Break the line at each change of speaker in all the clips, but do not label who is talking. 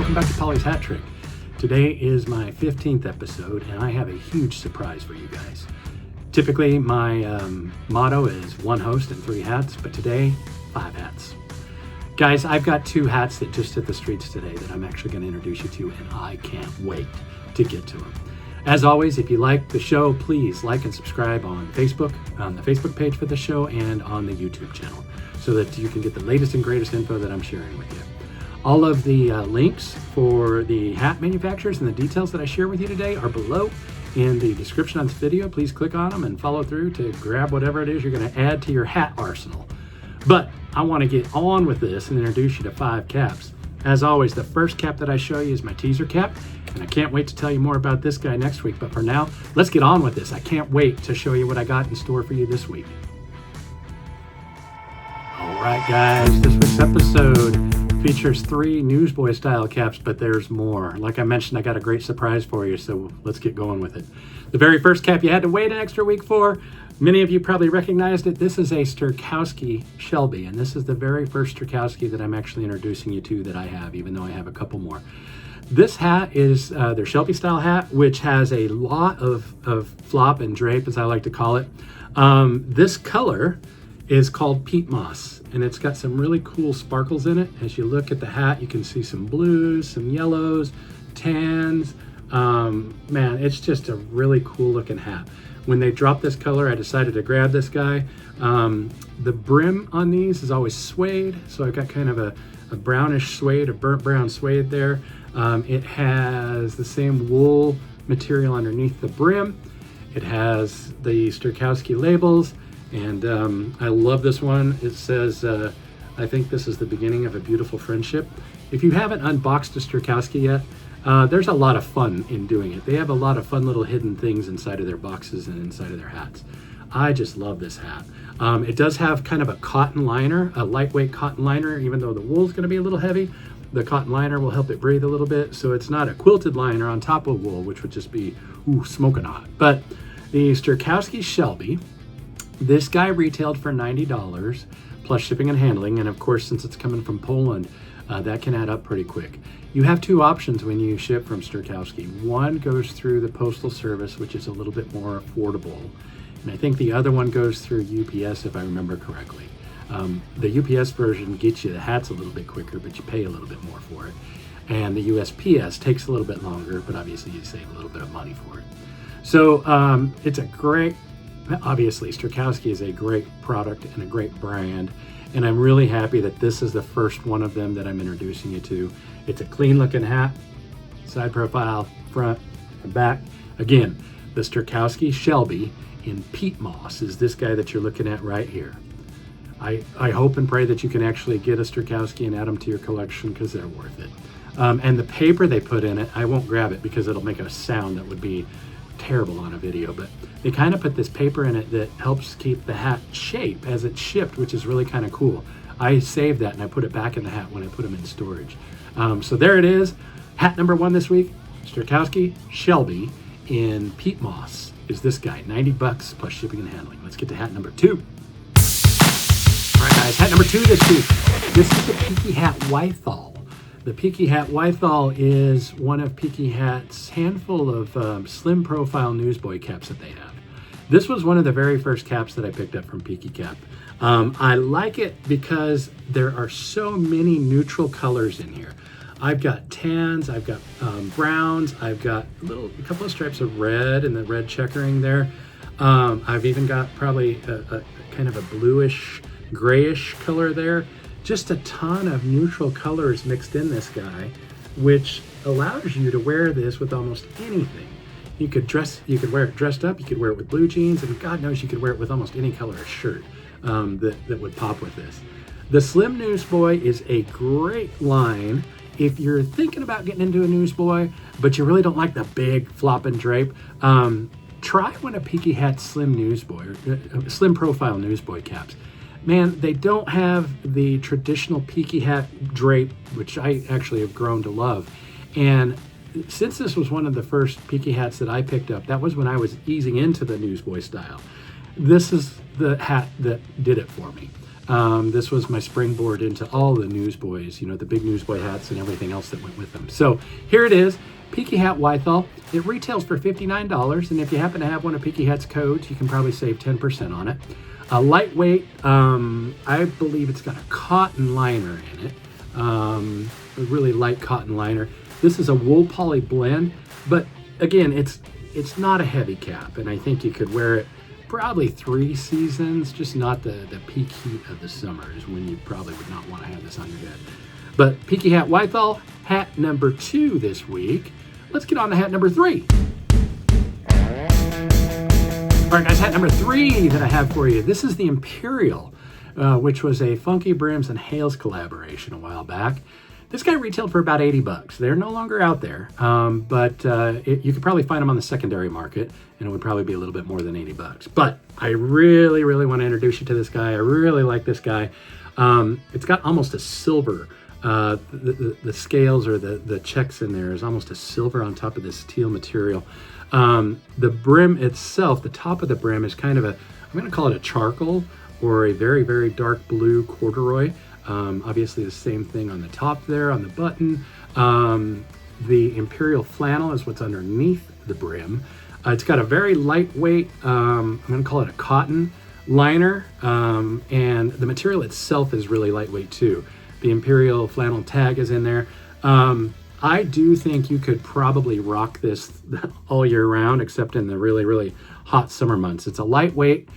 welcome back to Pauly's Hat Trick. Today is my 15th episode and I have a huge surprise for you guys. Typically my motto is 1 host and 3 hats, but today 5 hats. Guys, I've got 2 hats that just hit the streets today that I'm actually going to introduce you to, and I can't wait to get to them. As always, if you like the show, please like and subscribe on Facebook, on the Facebook page for the show, and on the YouTube channel, so that you can get the latest and greatest info that I'm sharing with you. All of the links for the hat manufacturers and the details that I share with you today are below in the description on this video. Please click on them and follow through to grab whatever it is you're going to add to your hat arsenal. But I want to get on with this and introduce you to 5 caps. As always, the first cap that I show you is my teaser cap, and I can't wait to tell you more about this guy next week. But for now, let's get on with this. I can't wait to show you what I got in store for you this week. All right, guys, this week's episode features 3 newsboy style caps, but there's more. Like I mentioned, I got a great surprise for you, so let's get going with it. The very first cap you had to wait an extra week for, many of you probably recognized it. This is a Sterkowski Shelby, and this is the very first Sterkowski that I'm actually introducing you to that I have, even though I have a couple more. This hat is their Shelby style hat, which has a lot of flop and drape, as I like to call it. This color is called peat moss, and it's got some really cool sparkles in it. As you look at the hat, you can see some blues, some yellows, tans. Man, it's just a really cool looking hat. When they dropped this color, I decided to grab this guy. The brim on these is always suede, so I've got kind of a brownish suede, a burnt brown suede there. It has the same wool material underneath the brim. It has the Sterkowski labels, and I love this one. It says, I think this is the beginning of a beautiful friendship. If you haven't unboxed a Sterkowski yet, there's a lot of fun in doing it. They have a lot of fun little hidden things inside of their boxes and inside of their hats. I just love this hat. It does have kind of a cotton liner, a lightweight cotton liner, even though the wool's going to be a little heavy. The cotton liner will help it breathe a little bit, so it's not a quilted liner on top of wool, which would just be smoking hot. But the Sterkowski Shelby, this guy retailed for $90 plus shipping and handling, and of course, since it's coming from Poland, that can add up pretty quick. You have 2 options when you ship from Sterkowski. One goes through the Postal Service, which is a little bit more affordable, and I think the other one goes through UPS, if I remember correctly. The UPS version gets you the hats a little bit quicker, but you pay a little bit more for it. And the USPS takes a little bit longer, but obviously you save a little bit of money for it. So it's a great, obviously Sterkowski is a great product and a great brand, and I'm really happy that this is the first one of them that I'm introducing you to. It's a clean looking hat, side profile, front and back. Again, the Sterkowski Shelby in peat moss is this guy that you're looking at right here. I hope and pray that you can actually get a Sterkowski and add them to your collection, because they're worth it. And the paper they put in it, I won't grab it because it'll make a sound that would be terrible on a video, but they kind of put this paper in it that helps keep the hat shape as it's shipped, which is really kind of cool. I saved that and I put it back in the hat when I put them in storage. So there it is. Hat number 1 this week, Sterkowski Shelby in peat moss is this guy, $90 plus shipping and handling. Let's get to hat number 2. All right, guys, hat number 2 this week. This is the Peaky Hat Wythall. The Peaky Hat Wythall is one of Peaky Hat's handful of slim profile newsboy caps that they have. This was one of the very first caps that I picked up from Peaky Cap. I like it because there are so many neutral colors in here. I've got tans, I've got browns, I've got a couple of stripes of red and the red checkering there. I've even got probably a kind of a bluish, grayish color there. Just a ton of neutral colors mixed in this guy, which allows you to wear this with almost anything. You could wear it dressed up, you could wear it with blue jeans, and God knows you could wear it with almost any color of shirt that would pop with this. The Slim Newsboy is a great line if you're thinking about getting into a newsboy, but you really don't like the big flop and drape. Try one of Peaky Hat's Slim Newsboy, or Slim Profile Newsboy caps. Man, they don't have the traditional Peaky Hat drape, which I actually have grown to love. And since this was one of the first Peaky hats that I picked up, that was when I was easing into the newsboy style. This is the hat that did it for me. This was my springboard into all the newsboys, you know, the big newsboy hats and everything else that went with them. So here it is, Peaky Hat Wythall. It retails for $59, and if you happen to have one of Peaky Hat's codes, you can probably save 10% on it. Lightweight, I believe it's got a cotton liner in it, a really light cotton liner. This is a wool poly blend, but again, it's not a heavy cap, and I think you could wear it probably 3 seasons, just not the peak heat of the summer is when you probably would not want to have this on your head. But Peaky Hat Wythall, hat number 2 this week. Let's get on to hat number 3. All right, guys, hat number 3 that I have for you. This is the Imperial, which was a Funky Brims and Hales collaboration a while back. This guy retailed for about $80. They're no longer out there, but you could probably find them on the secondary market, and it would probably be a little bit more than $80. But I really, really want to introduce you to this guy. I really like this guy. It's got almost a silver. The scales or the checks in there is almost a silver on top of this teal material. The brim itself, the top of the brim is kind of I'm going to call it a charcoal or a very, very dark blue corduroy. Obviously the same thing on the top there on the button. The Imperial flannel is what's underneath the brim. It's got a very lightweight, I'm going to call it a cotton liner, and the material itself is really lightweight too. The Imperial flannel tag is in there. I do think you could probably rock this all year round, except in the really, really hot summer months. It's a lightweight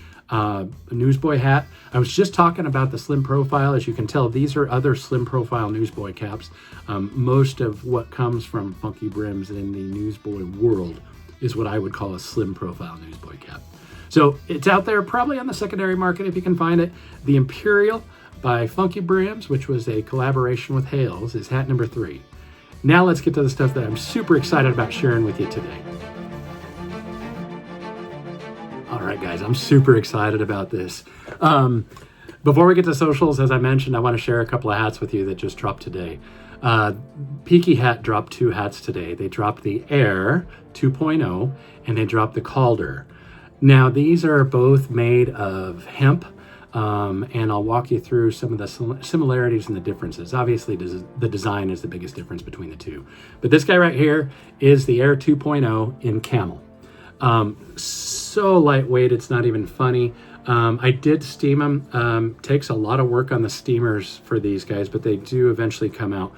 newsboy hat. I was just talking about the slim profile. As you can tell, these are other slim profile newsboy caps. Most of what comes from Funky Brims in the newsboy world is what I would call a slim profile newsboy cap. So it's out there probably on the secondary market if you can find it. The Imperial by Funky Brims, which was a collaboration with Hales, is hat number 3. Now let's get to the stuff that I'm super excited about sharing with you today. All right, guys, I'm super excited about this. Before we get to socials, as I mentioned, I want to share a couple of hats with you that just dropped today. Peaky Hat dropped 2 hats today. They dropped the Aire 2.0 and they dropped the Calder. Now, these are both made of hemp, and I'll walk you through some of the similarities and the differences. Obviously, the design is the biggest difference between the two. But this guy right here is the Aire 2.0 in camel. So lightweight, it's not even funny. I did steam them. Takes a lot of work on the steamers for these guys, but they do eventually come out.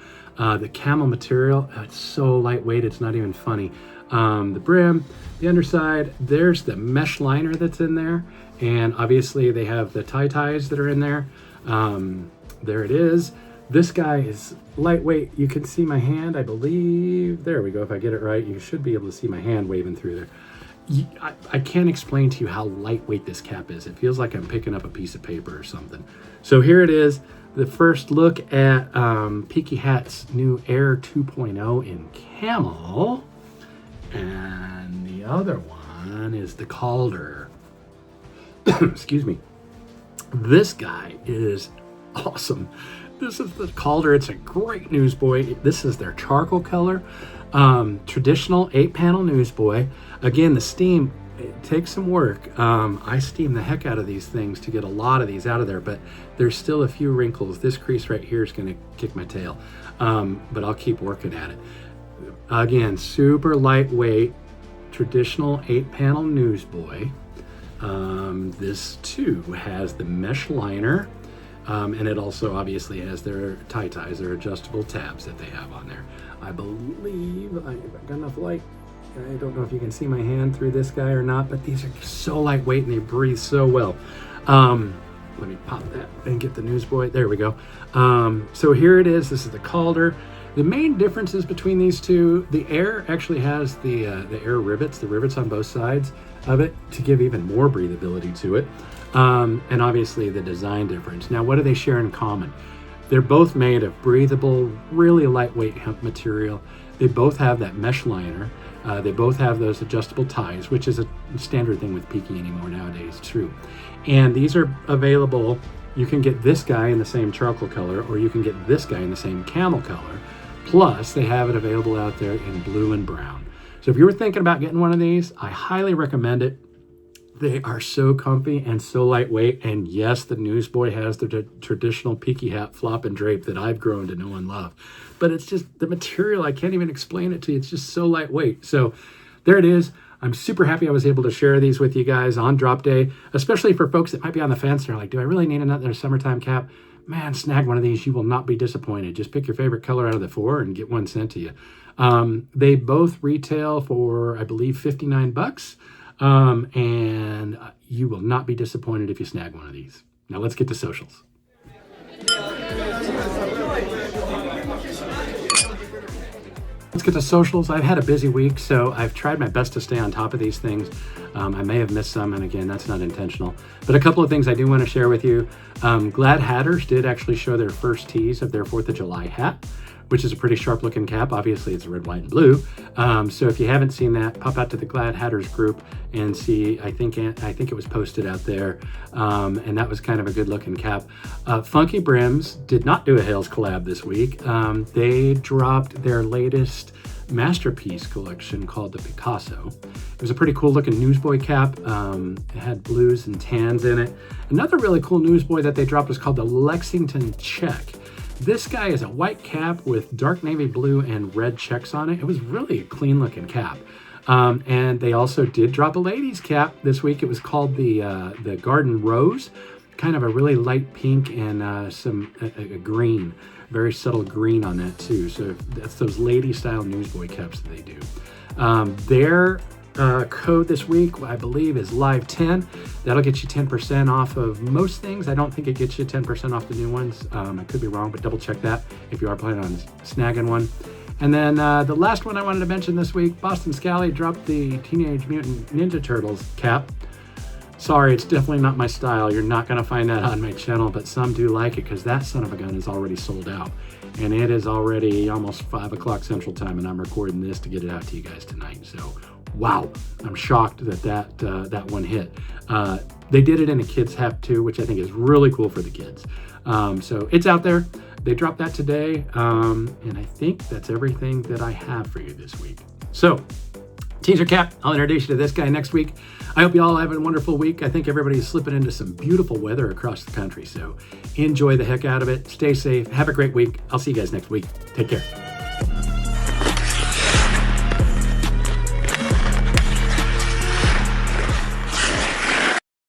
The camel material, it's so lightweight, it's not even funny. The brim, the underside, there's the mesh liner that's in there. And obviously they have the tie-ties that are in there. There it is. This guy is lightweight. You can see my hand, I believe. There we go. If I get it right, you should be able to see my hand waving through there. I can't explain to you how lightweight this cap is. It feels like I'm picking up a piece of paper or something. So here it is, the first look at Peaky Hat's new Aire 2.0 in camel. And the other one is the Calder. Excuse me. This guy is awesome. This is the Calder. It's a great newsboy. This is their charcoal color. Traditional 8-panel newsboy. Again, the steam, it takes some work. I steam the heck out of these things to get a lot of these out of there, but there's still a few wrinkles. This crease right here is going to kick my tail, but I'll keep working at it. Again, super lightweight, traditional 8-panel newsboy. This too has the mesh liner, and it also obviously has their tie-ties, their adjustable tabs that they have on there. I believe I've got enough light. I don't know if you can see my hand through this guy or not, but these are so lightweight and they breathe so well. Let me pop that and get the newsboy. There we go. So here it is. This is the Calder. The main differences between these two, the Aire actually has the Aire rivets, the rivets on both sides of it to give even more breathability to it. And obviously the design difference. Now, what do they share in common? They're both made of breathable, really lightweight hemp material. They both have that mesh liner. They both have those adjustable ties, which is a standard thing with Peaky anymore nowadays, too. And these are available. You can get this guy in the same charcoal color, or you can get this guy in the same camel color. Plus, they have it available out there in blue and brown. So if you were thinking about getting one of these, I highly recommend it. They are so comfy and so lightweight. And yes, the newsboy has the traditional Peaky Hat flop and drape that I've grown to know and love. But it's just the material, I can't even explain it to you. It's just so lightweight. So there it is. I'm super happy I was able to share these with you guys on drop day, especially for folks that might be on the fence. They're like, do I really need another summertime cap? Man, snag one of these. You will not be disappointed. Just pick your favorite color out of the 4 and get one sent to you. They both retail for, I believe, $59. And you will not be disappointed if you snag one of these. Now let's get to socials. Let's get to socials. I've had a busy week, so I've tried my best to stay on top of these things. I may have missed some, and again, that's not intentional. But a couple of things I do want to share with you. Glad Hatters did actually show their first tease of their 4th of July hat, which is a pretty sharp looking cap. Obviously it's red, white, and blue. So if you haven't seen that, pop out to the Glad Hatters group and see. I think it was posted out there, and that was kind of a good looking cap. Funky Brims did not do a Hales collab this week. They dropped their latest masterpiece collection called the Picasso. It was a pretty cool looking newsboy cap. It had blues and tans in it. Another really cool newsboy that they dropped was called the Lexington Check. This guy is a white cap with dark navy blue and red checks on it. It was really a clean looking cap. And they also did drop a ladies cap this week. It was called the Garden Rose, kind of a really light pink and a green, very subtle green on that too. So that's those lady style newsboy caps that they do. Their code this week, I believe, is Live 10. That'll get you 10% off of most things. I don't think it gets you 10% off the new ones. I could be wrong, but double check that if you are planning on snagging one. And then the last one I wanted to mention this week, Boston Scally dropped the Teenage Mutant Ninja Turtles cap. Sorry, it's definitely not my style. You're not going to find that on my channel, but some do like it because that son of a gun is already sold out. And it is already almost 5 o'clock Central Time, and I'm recording this to get it out to you guys tonight. So, wow, I'm shocked that one hit. They did it in a kids hat too, which I think is really cool for the kids. So it's out there. They dropped that today, and I think that's everything that I have for you this week. So, teaser cap, I'll introduce you to this guy next week. I hope you all have a wonderful week. I think everybody's slipping into some beautiful weather across the country, so enjoy the heck out of it. Stay safe. Have a great week. I'll see you guys next week. Take care.